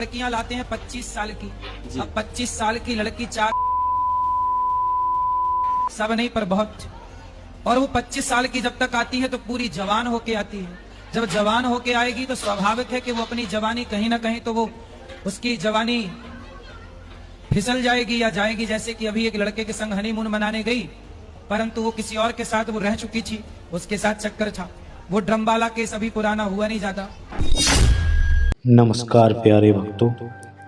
लड़कियां लाते हैं 25 साल की। अब 25 साल की लड़की चार सब नहीं पर बहुत, और वो 25 साल की जब तक आती है तो पूरी जवान होके आती है। जब जवान होके आएगी तो स्वाभाविक है कि वो अपनी जवानी कहीं ना कहीं तो वो उसकी जवानी फिसल जाएगी या जाएगी। जैसे कि अभी एक लड़के के संग हनीमून मनाने गई, परंतु वो किसी और के साथ वो रह चुकी थी, उसके साथ चक्कर था। वो ड्रमबाला केस अभी पुराना हुआ नहीं जाता। नमस्कार प्यारे भक्तों,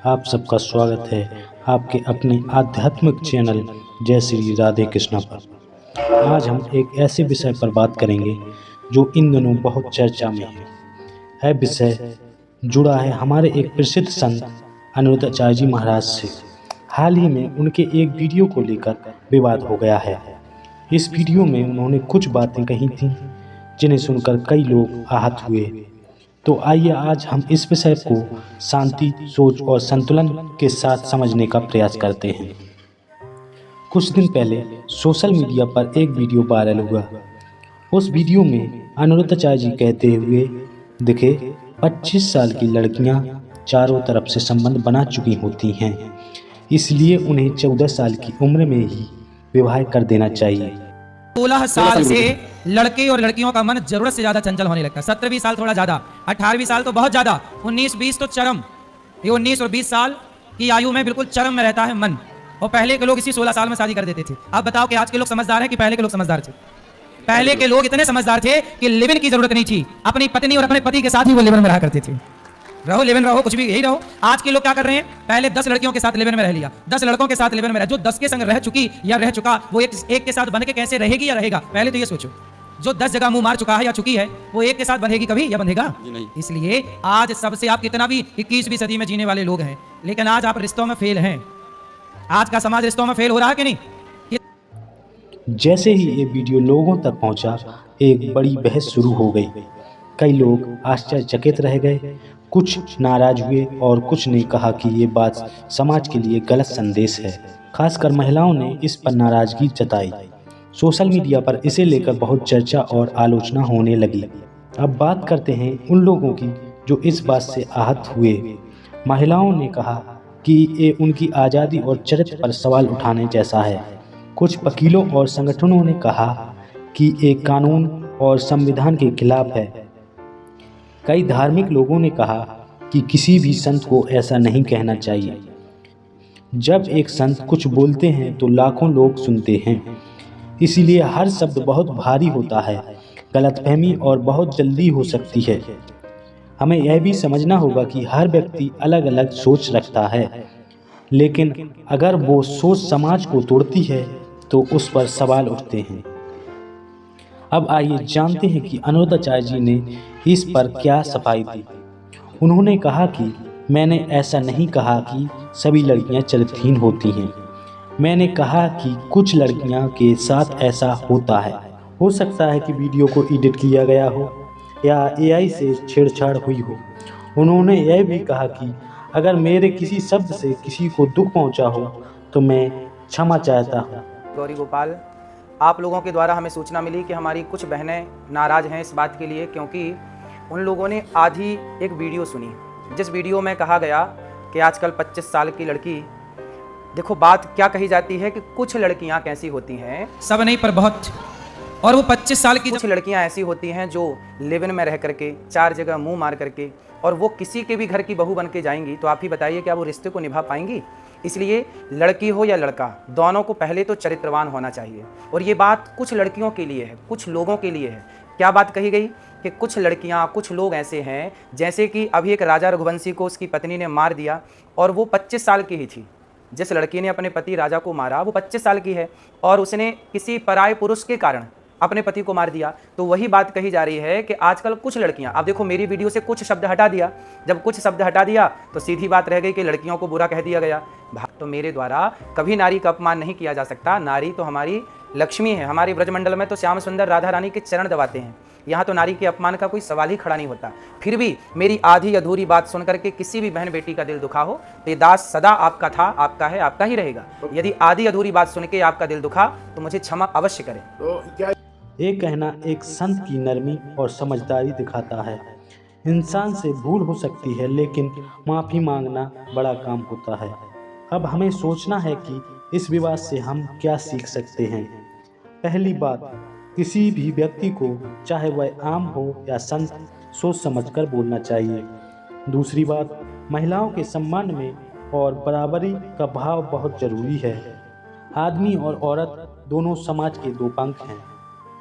आप सबका स्वागत है आपके अपने आध्यात्मिक चैनल जय श्री राधे कृष्णा पर। आज हम एक ऐसे विषय पर बात करेंगे जो इन दिनों बहुत चर्चा में है। विषय जुड़ा है हमारे एक प्रसिद्ध संत अनिरुद्धाचार्य जी महाराज से। हाल ही में उनके एक वीडियो को लेकर विवाद हो गया है। इस वीडियो में उन्होंने कुछ बातें कही थीं जिन्हें सुनकर कई लोग आहत हुए। तो आइए आज हम इस विषय को शांति, सोच और संतुलन के साथ समझने का प्रयास करते हैं। कुछ दिन पहले सोशल मीडिया पर एक वीडियो वायरल हुआ। उस वीडियो में अनिरुद्धाचार्य जी कहते हुए दिखे 25 साल की लड़कियां चारों तरफ से संबंध बना चुकी होती हैं, इसलिए उन्हें 14 साल की उम्र में ही विवाह कर देना चाहिए। 16 साल से लड़के और लड़कियों का मन जरूरत से ज्यादा चंचल होने लगता है। 17-20 साल थोड़ा ज्यादा, 18-20 साल तो बहुत ज्यादा, 19-20 तो चरम। ये 19 और 20 साल की आयु में बिल्कुल चरम में रहता है मन। और पहले के लोग इसी 16 साल में शादी कर देते थे। अब बताओ कि आज के लोग समझदार हैं कि पहले के लोग समझदार थे? पहले के लोग इतने समझदार थे कि लिव इन की जरूरत नहीं थी। अपनी पत्नी और अपने पति के साथ ही वो लिव इन में रहा करते थे। रहो लिव इन रहो, कुछ भी यही रहो। आज के लोग क्या कर रहे हैं? पहले 10 लड़कियों के साथ लिव इन में रह लिया, 10 लड़कों के साथ लिव इन में रह। जो 10 के संग रह चुकी या रह चुका वो एक के साथ बन के कैसे रहेगी या रहेगा? पहले तो ये सोचो। जो 10 जगह मुंह मार चुका है या चुकी है वो एक के साथ बंधेगी कभी या बंधेगा? नहीं। इसलिए आज सबसे आप कितना भी 21वीं सदी में जीने वाले लोग हैं, लेकिन आज आप रिश्तों में फेल हैं। आज का समाज रिश्तों में फेल हो रहा है कि नहीं? जैसे ही ये वीडियो लोगों तक पहुंचा, एक बड़ी बहस शुरू हो गई। कई लोग आश्चर्यचकित रह गए, कुछ नाराज हुए और कुछ ने कहा कि ये बात समाज के लिए गलत संदेश है। खासकर महिलाओं ने इस पर नाराजगी जताई। सोशल मीडिया पर इसे लेकर बहुत चर्चा और आलोचना होने लगी। अब बात करते हैं उन लोगों की जो इस बात से आहत हुए। महिलाओं ने कहा कि ये उनकी आज़ादी और चरित्र पर सवाल उठाने जैसा है। कुछ वकीलों और संगठनों ने कहा कि ये कानून और संविधान के खिलाफ है। कई धार्मिक लोगों ने कहा कि किसी भी संत को ऐसा नहीं कहना चाहिए। जब एक संत कुछ बोलते हैं तो लाखों लोग सुनते हैं, इसीलिए हर शब्द बहुत भारी होता है। गलतफहमी और बहुत जल्दी हो सकती है। हमें यह भी समझना होगा कि हर व्यक्ति अलग अलग सोच रखता है, लेकिन अगर वो सोच समाज को तोड़ती है तो उस पर सवाल उठते हैं। अब आइए जानते हैं कि अनिरुद्धाचार्य जी ने इस पर क्या सफाई दी। उन्होंने कहा कि मैंने ऐसा नहीं कहा कि सभी लड़कियां चरित्रहीन होती हैं। मैंने कहा कि कुछ लड़कियां के साथ ऐसा होता है। हो सकता है कि वीडियो को एडिट किया गया हो या AI से छेड़छाड़ हुई हो। उन्होंने यह भी कहा कि अगर मेरे किसी शब्द से किसी को दुख पहुंचा हो तो मैं क्षमा चाहता हूँ। गौरी गोपाल, आप लोगों के द्वारा हमें सूचना मिली कि हमारी कुछ बहनें नाराज़ हैं इस बात के लिए, क्योंकि उन लोगों ने आधी एक वीडियो सुनी जिस वीडियो में कहा गया कि आजकल 25 साल की लड़की, देखो बात क्या कही जाती है कि कुछ लड़कियां कैसी होती हैं, सब नहीं पर बहुत, और वो 25 साल की कुछ लड़कियां ऐसी होती हैं जो लिव इन में रह करके 4 जगह मुंह मार करके और वो किसी के भी घर की बहू बन के जाएंगी, तो आप ही बताइए क्या वो रिश्ते को निभा पाएंगी? इसलिए लड़की हो या लड़का, दोनों को पहले तो चरित्रवान होना चाहिए। और ये बात कुछ लड़कियों के लिए है, कुछ लोगों के लिए है। क्या बात कही गई कि कुछ लड़कियां, कुछ लोग ऐसे हैं, जैसे कि अभी एक राजा रघुवंशी को उसकी पत्नी ने मार दिया और वो 25 साल की ही थी। जिस लड़की ने अपने पति राजा को मारा वो 25 साल की है और उसने किसी पराये पुरुष के कारण अपने पति को मार दिया। तो वही बात कही जा रही है कि आजकल कुछ लड़कियां, आप देखो मेरी वीडियो से कुछ शब्द हटा दिया, जब कुछ शब्द हटा दिया तो सीधी बात रह गई कि लड़कियों को बुरा कह दिया गया। तो मेरे द्वारा कभी नारी का अपमान नहीं किया जा सकता। नारी तो हमारी लक्ष्मी है। हमारे ब्रजमंडल में तो श्याम सुंदर राधा रानी के चरण दबाते हैं। यहाँ तो नारी के अपमान का कोई सवाल ही खड़ा नहीं होता। फिर भी मेरी आधी अधूरी बात सुन करके किसी भी बहन बेटी का दिल दुखा हो तो ये दास सदा आपका था, आपका है, आपका ही रहेगा। यदि आधी अधूरी बात सुन के आपका दिल दुखा तो मुझे क्षमा अवश्य करें। ये कहना एक संत की नरमी और समझदारी दिखाता है। इंसान से भूल हो सकती है, लेकिन माफ़ी मांगना बड़ा काम होता है। अब हमें सोचना है कि इस विवाद से हम क्या सीख सकते हैं। पहली बात, किसी भी व्यक्ति को, चाहे वह आम हो या संत, सोच समझकर बोलना चाहिए। दूसरी बात, महिलाओं के सम्मान में और बराबरी का भाव बहुत जरूरी है। आदमी और औरत दोनों समाज के दो पंख हैं।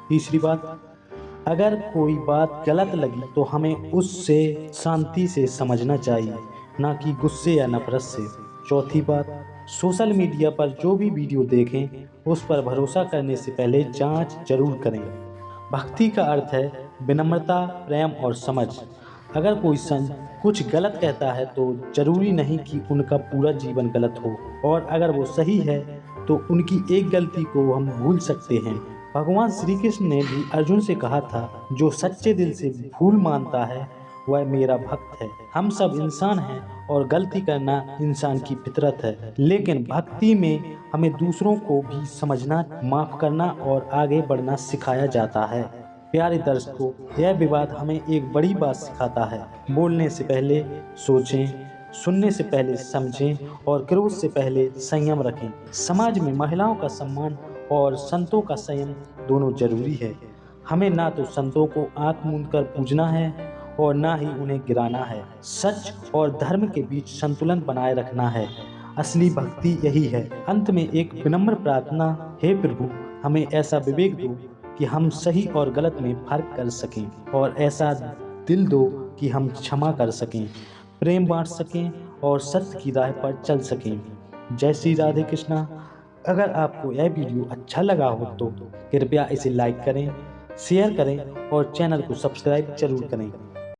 तीसरी बात, अगर कोई बात गलत लगी तो हमें उससे शांति से समझना चाहिए, ना कि गुस्से या नफरत से। चौथी बात, सोशल मीडिया पर जो भी वीडियो देखें उस पर भरोसा करने से पहले जांच जरूर करें। भक्ति का अर्थ है विनम्रता, प्रेम और समझ। अगर कोई संत कुछ गलत कहता है तो जरूरी नहीं कि उनका पूरा जीवन गलत हो, और अगर वो सही है तो उनकी एक गलती को हम भूल सकते हैं। भगवान श्री कृष्ण ने भी अर्जुन से कहा था, जो सच्चे दिल से भूल मानता है वह मेरा भक्त है। हम सब इंसान हैं और गलती करना इंसान की फितरत है, लेकिन भक्ति में हमें दूसरों को भी समझना, माफ करना और आगे बढ़ना सिखाया जाता है। प्यारे दर्शकों, यह विवाद हमें एक बड़ी बात सिखाता है। बोलने से पहले सोचें, सुनने से पहले समझें और क्रोध से पहले संयम रखें। समाज में महिलाओं का सम्मान और संतों का संयम दोनों जरूरी है। हमें ना तो संतों को आंख मूंद कर पूजना है और ना ही उन्हें गिराना है। सच और धर्म के बीच संतुलन बनाए रखना है। असली भक्ति यही है। अंत में एक विनम्र प्रार्थना, हे प्रभु, हमें ऐसा विवेक दो कि हम सही और गलत में फर्क कर सकें, और ऐसा दिल दो कि हम क्षमा कर सकें, प्रेम बांट सकें और सत्य की राह पर चल सकें। जय श्री राधे कृष्णा। अगर आपको यह वीडियो अच्छा लगा हो तो कृपया इसे लाइक करें, शेयर करें और चैनल को सब्सक्राइब जरूर करें।